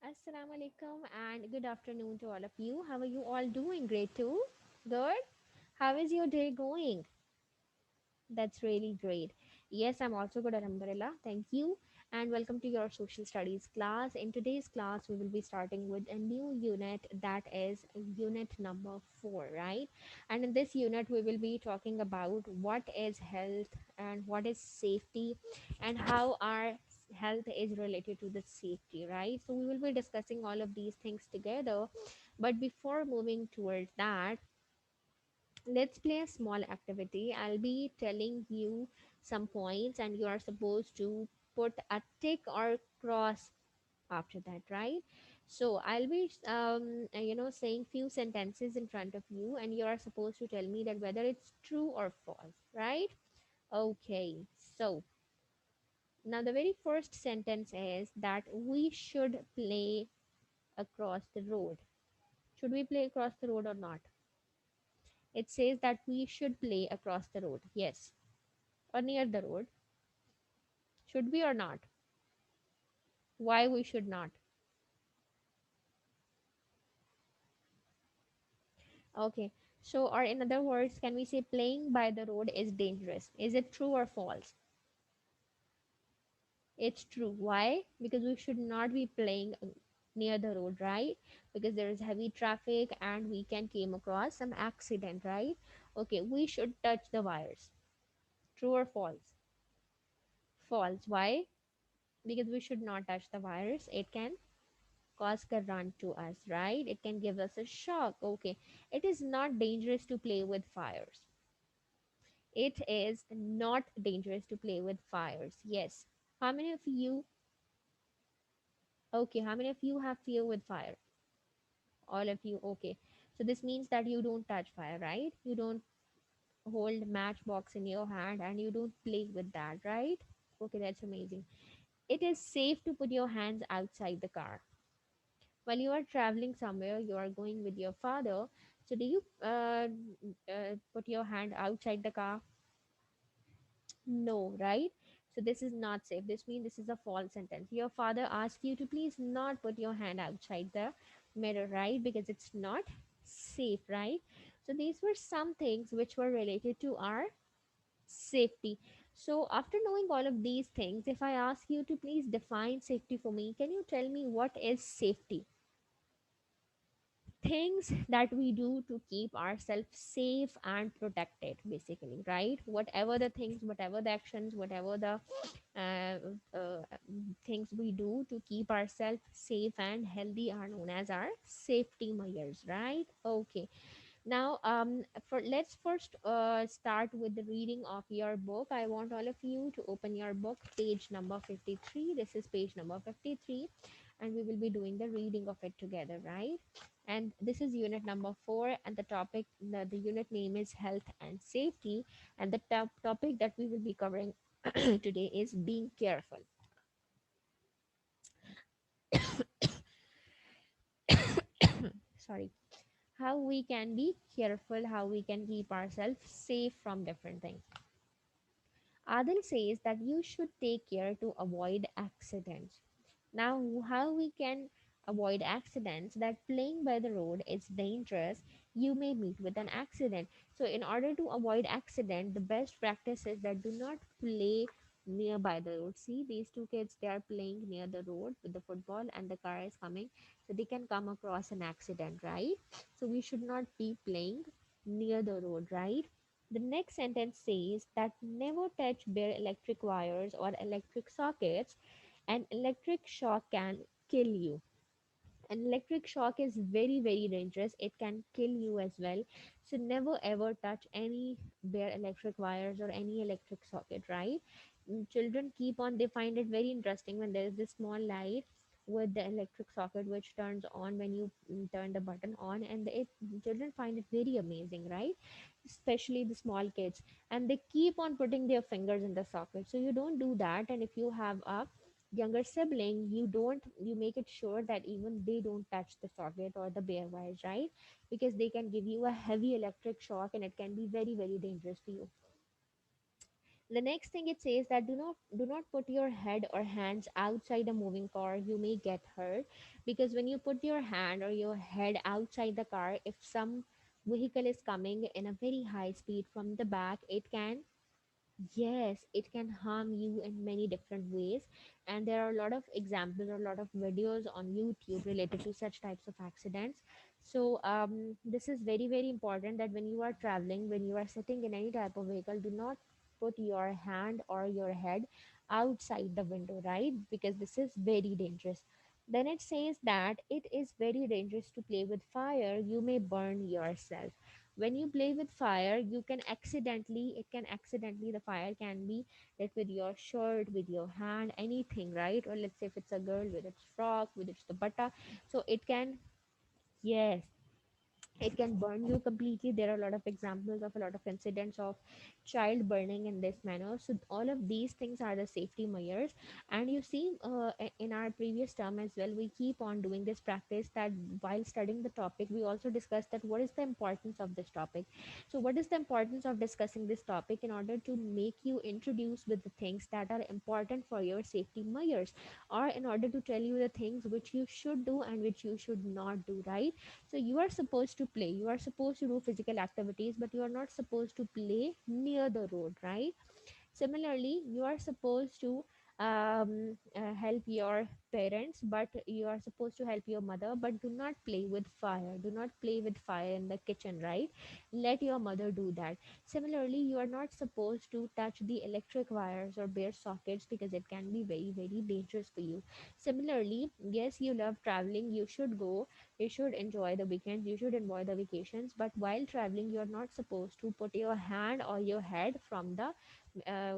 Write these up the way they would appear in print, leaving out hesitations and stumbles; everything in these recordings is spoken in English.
Assalamu alaikum and good afternoon to all of you. How are you all doing? Great too? Good? How is your day going? That's really great. Yes, I'm also good, Alhamdulillah. Thank you. And welcome to your social studies class. In today's class, we will be starting with a new unit that is unit number 4, right? And in this unit, we will be talking about what is health and what is safety and how our health is related to the safety, right? So, we will be discussing all of these things together. But before moving towards that, let's play a small activity. I'll be telling you some points, and you are supposed to put a tick or cross after that, right? So I'll be, saying few sentences in front of you, and you are supposed to tell me that whether it's true or false, right? Okay. So now the very first sentence is that we should play across the road. Should we play across the road or not? It says that we should play across the road. Yes, or near the road. Should we or not? Why we should not? Okay. So, or in other words, can we say playing by the road is dangerous? Is it true or false? It's true. Why? Because we should not be playing near the road, right? Because there is heavy traffic and we can came across some accident, right? Okay, we should touch the wires. True or false? False. Why? Because we should not touch the wires. It can cause current to us, right? It can give us a shock. Okay, it is not dangerous to play with fires. It is not dangerous to play with fires. Yes. How many of you? Okay, how many of you have fear with fire? All of you. Okay. So this means that you don't touch fire, right? You don't hold matchbox in your hand and you don't play with that, right? Okay, that's amazing. It is safe to put your hands outside the car while you are traveling somewhere. You are going with your father, so do you put your hand outside the car? No, right? So this is not safe. This means this is a false sentence. Your father asked you to please not put your hand outside the mirror, right? Because it's not safe, right? So these were some things which were related to our safety. So after knowing all of these things, if I ask you to please define safety for me, can you tell me what is safety? Things that we do to keep ourselves safe and protected, basically, right? Whatever the things, whatever the actions, whatever the uh, uh, things we do to keep ourselves safe and healthy are known as our safety measures, right? Okay. Now, for let's first start with the reading of your book. I want all of you to open your book, page number 53. This is page number 53, and we will be doing the reading of it together, right? And this is unit number 4, and the topic, the unit name is health and safety, and the topic that we will be covering today is being careful. Sorry. How we can be careful, how we can keep ourselves safe from different things. Adil says that you should take care to avoid accidents. Now, how we can avoid accidents? That playing by the road is dangerous. You may meet with an accident. So, in order to avoid accident, the best practice is that do not play nearby the road. See, these two kids, they are playing near the road with the football, and the car is coming, so they can come across an accident, right? So, we should not be playing near the road, right? The next sentence says that never touch bare electric wires or electric sockets. An electric shock can kill you. An electric shock is very, very dangerous. It can kill you as well. So never ever touch any bare electric wires or any electric socket, right? Children keep on, they find it very interesting when there is this small light with the electric socket which turns on when you turn the button on, and children find it very amazing, right? Especially the small kids, and they keep on putting their fingers in the socket. So you don't do that, and if you have a younger sibling, you make it sure that even they don't touch the socket or the bare wires, right? Because they can give you a heavy electric shock and it can be very, very dangerous to you. The next thing it says that do not put your head or hands outside a moving car. You may get hurt, because when you put your hand or your head outside the car, if some vehicle is coming in a very high speed from the back, it can, yes, it can harm you in many different ways. And there are a lot of examples or a lot of videos on YouTube related to such types of accidents. So, this is very, very important that when you are traveling, when you are sitting in any type of vehicle, do not put your hand or your head outside the window, right? Because this is very dangerous. Then it says that it is very dangerous to play with fire. You may burn yourself. When you play with fire, you can accidentally, it can accidentally, the fire can be lit with your shirt, with your hand, anything, right? Or let's say if it's a girl, with its frock, with its dupatta, so it can, yes, it can burn you completely. There are a lot of examples of a lot of incidents of child burning in this manner. So all of these things are the safety measures. And you see, in our previous term as well, we keep on doing this practice, that while studying the topic, we also discuss that what is the importance of this topic. So what is the importance of discussing this topic? In order to make you introduce with the things that are important for your safety measures, or in order to tell you the things which you should do and which you should not do, right? So you are supposed to play, you are supposed to do physical activities, but you are not supposed to play near the road, right? Similarly, you are supposed to help your parents, but you are supposed to help your mother, but do not play with fire. Do not play with fire in the kitchen, right? Let your mother do that. Similarly, you are not supposed to touch the electric wires or bare sockets, because it can be very, very dangerous for you. Similarly, yes, you love traveling, you should go, you should enjoy the weekends, you should enjoy the vacations, but while traveling, you are not supposed to put your hand or your head from the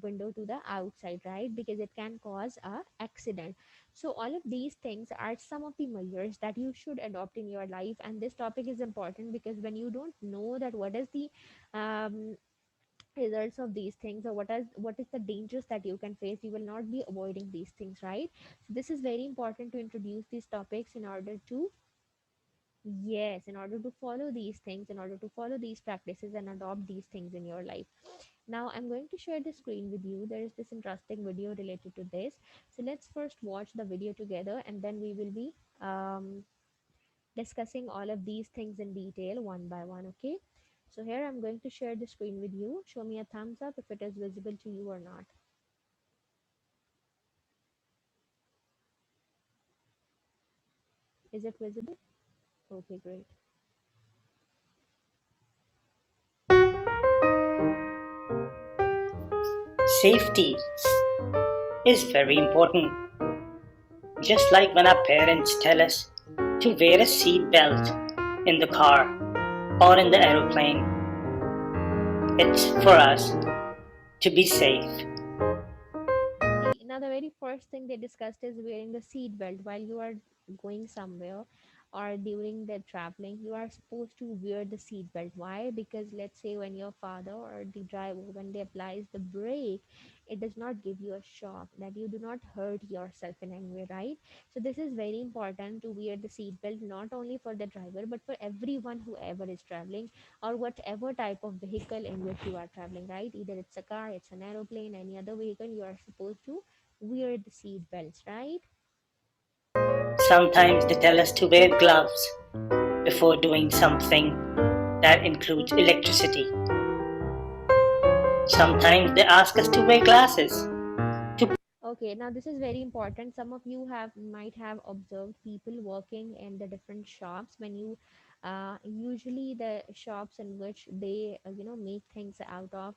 window to the outside, right? Because it can cause a accident. So all of these things are some of the measures that you should adopt in your life. And this topic is important because when you don't know that what is the um, results of these things, or what is the dangers that you can face, you will not be avoiding these things, right? So this is very important to introduce these topics in order to, yes, in order to follow these things, in order to follow these practices and adopt these things in your life. Now I'm going to share the screen with you. There is this interesting video related to this. So let's first watch the video together, and then we will be discussing all of these things in detail one by one, okay? So here I'm going to share the screen with you. Show me a thumbs up if it is visible to you or not. Is it visible? Okay, great. Safety is very important. Just like when our parents tell us to wear a seat belt in the car or in the aeroplane, it's for us to be safe. Now the very first thing they discussed is wearing the seat belt while you are going somewhere or during the traveling. You are supposed to wear the seat belt. Why? Because let's say when your father or the driver, when they applies the brake, it does not give you a shock, that you do not hurt yourself in any way, right? So this is very important to wear the seat belt, not only for the driver but for everyone whoever is traveling, or whatever type of vehicle in which you are traveling, right? Either it's a car, it's an aeroplane, any other vehicle, you are supposed to wear the seat belts, right? Sometimes they tell us to wear gloves before doing something that includes electricity. Sometimes they ask us to wear glasses. Okay, now this is very important. Some of you have might have observed people working in the different shops. When you usually the shops in which they make things out of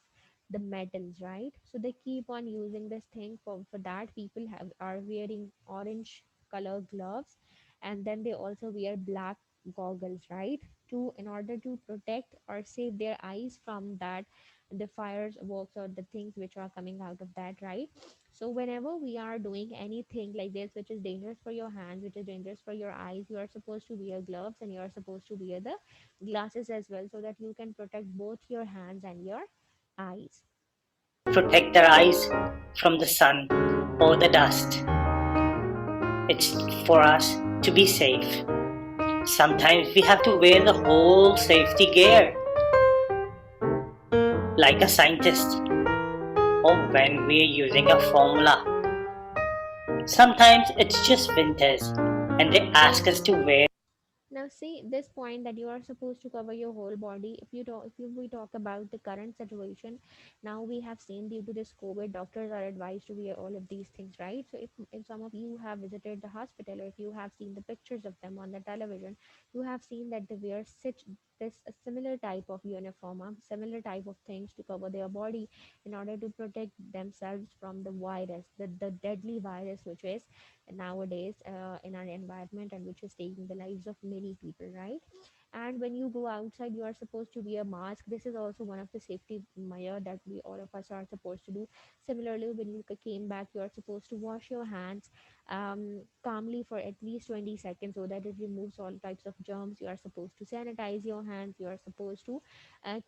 the metals, right? So they keep on using this thing. For that, people have are wearing orange color gloves, and then they also wear black goggles, right? To in order to protect or save their eyes from that, the fires works or the things which are coming out of that, right? So whenever we are doing anything like this, which is dangerous for your hands, which is dangerous for your eyes, you are supposed to wear gloves, and you are supposed to wear the glasses as well, so that you can protect both your hands and your eyes. Protect their eyes from the sun or the dust. It's for us to be safe. Sometimes we have to wear the whole safety gear, like a scientist. or when we're using a formula. Sometimes it's just winters and they ask us to wear. Now, see this point that you are supposed to cover your whole body. If we talk about the current situation, now we have seen due to this COVID, doctors are advised to wear all of these things, right? So, if some of you have visited the hospital, or if you have seen the pictures of them on the television, you have seen that they wear such this a similar type of uniform, similar type of things to cover their body in order to protect themselves from the virus, the deadly virus, which is nowadays in our environment, and which is taking the lives of many people, right? And when you go outside, you are supposed to wear a mask. This is also one of the safety measure that we all of us are supposed to do. Similarly, when you came back, you are supposed to wash your hands calmly for at least 20 seconds, so that it removes all types of germs. You are supposed to sanitize your hands. You are supposed to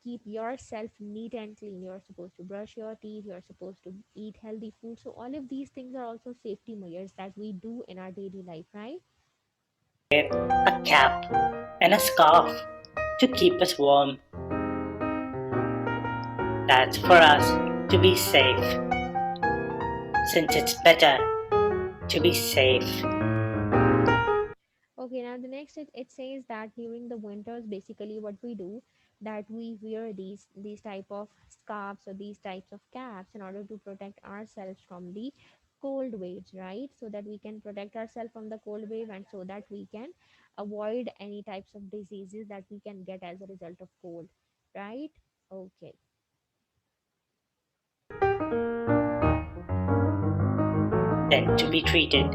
keep yourself neat and clean. You are supposed to brush your teeth. You are supposed to eat healthy food. So all of these things are also safety measures that we do in our daily life, right? A cap and a scarf to keep us warm. That's for us to be safe, since it's better to be safe. Okay, now the next, it says that during the winters, basically what we do, that we wear these type of scarves or these types of caps in order to protect ourselves from the cold waves, right? So that we can protect ourselves from the cold wave, and so that we can avoid any types of diseases that we can get as a result of cold, right? Okay. Than to be treated.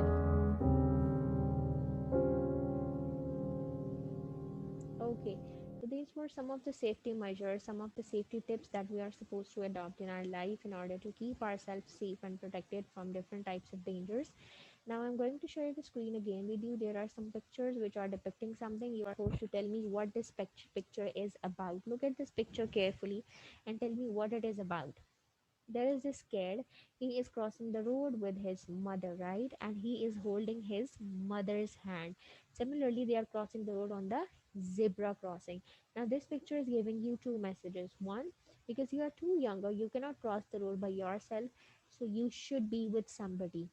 Okay, so these were some of the safety measures, some of the safety tips that we are supposed to adopt in our life in order to keep ourselves safe and protected from different types of dangers. Now I'm going to share the screen again with you. There are some pictures which are depicting something. You are supposed to tell me what this picture is about. Look at this picture carefully and tell me what it is about. There is this kid. He is crossing the road with his mother, right? And he is holding his mother's hand. Similarly, they are crossing the road on the zebra crossing. Now this picture is giving you two messages. One, because you are too younger, you cannot cross the road by yourself, so you should be with somebody,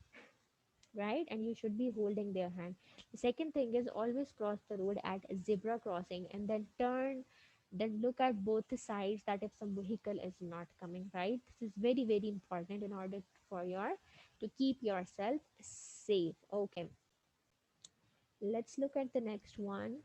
right? And you should be holding their hand. The second thing is, always cross the road at a zebra crossing and then turn, then look at both the sides, that if some vehicle is not coming, right? This is very very important in order for your to keep yourself safe. Okay, let's look at the next one.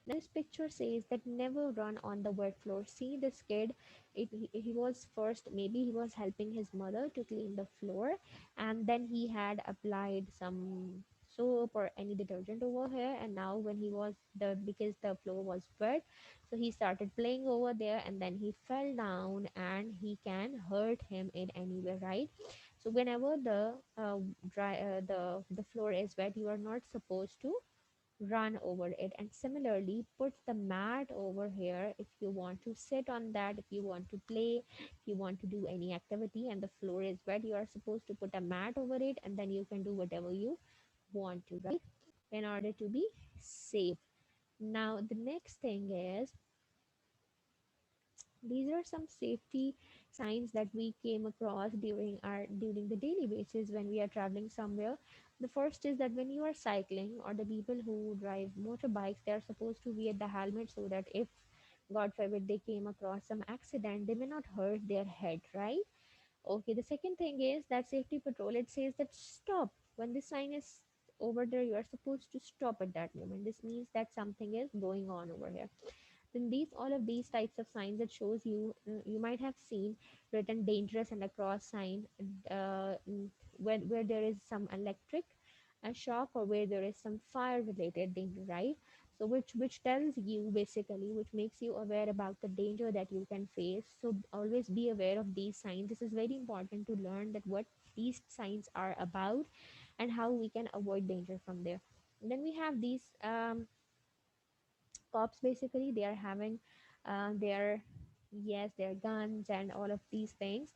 Now this picture says that never run on the wet floor. See this kid, he was first, maybe he was helping his mother to clean the floor, and then he had applied some soap or any detergent over here, and now when he was the because the floor was wet, so he started playing over there, and then he fell down and he can hurt him in anywhere, right? So whenever the floor is wet, you are not supposed to run over it. And similarly, put the mat over here if you want to sit on that, if you want to play, if you want to do any activity and the floor is wet, you are supposed to put a mat over it, and then you can do whatever you want to, right? In order to be safe. Now the next thing is, these are some safety signs that we came across during the daily basis when we are traveling somewhere. The first is that when you are cycling, or the people who drive motorbikes, they are supposed to wear the helmet, so that if god forbid they came across some accident, they may not hurt their head, right? Okay, the second thing is that safety patrol, it says that stop. When this sign is over there, you are supposed to stop at that moment. This means that something is going on over here. Then these all of these types of signs that shows you, you might have seen written dangerous and a cross sign, where there is some electric shock, or where there is some fire related danger, right? So which tells you basically, which makes you aware about the danger that you can face. So always be aware of these signs. This is very important to learn that what these signs are about and how we can avoid danger from there. And then we have these cops, basically they are having their, yes, their guns and all of these things.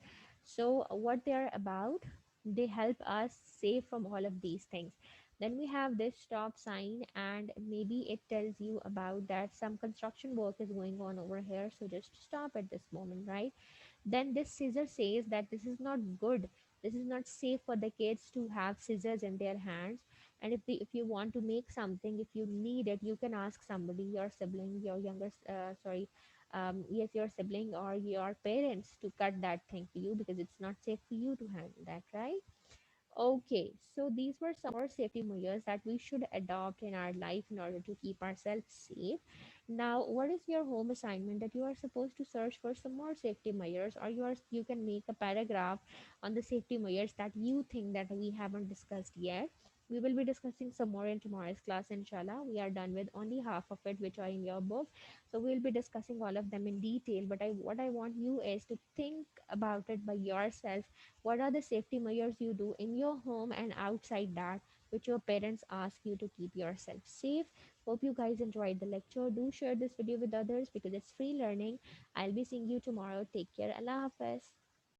So what they are about, they help us save from all of these things. Then we have this stop sign, and maybe it tells you about that some construction work is going on over here, so just stop at this moment, right? Then this scissor says that this is not good, this is not safe for the kids to have scissors in their hands. And if you want to make something, if you need it, you can ask somebody, your sibling, your younger yes, your sibling or your parents to cut that thing for you, because it's not safe for you to handle that, right? Okay, so these were some more safety measures that we should adopt in our life in order to keep ourselves safe. Now, what is your home assignment, that you are supposed to search for some more safety measures, or you can make a paragraph on the safety measures that you think that we haven't discussed yet. We will be discussing some more in tomorrow's class, inshallah. We are done with only half of it, which are in your book. So we'll be discussing all of them in detail. But what I want you is to think about it by yourself. What are the safety measures you do in your home and outside that, which your parents ask you to keep yourself safe? Hope you guys enjoyed the lecture. Do share this video with others because it's free learning. I'll be seeing you tomorrow. Take care. Allah Hafiz.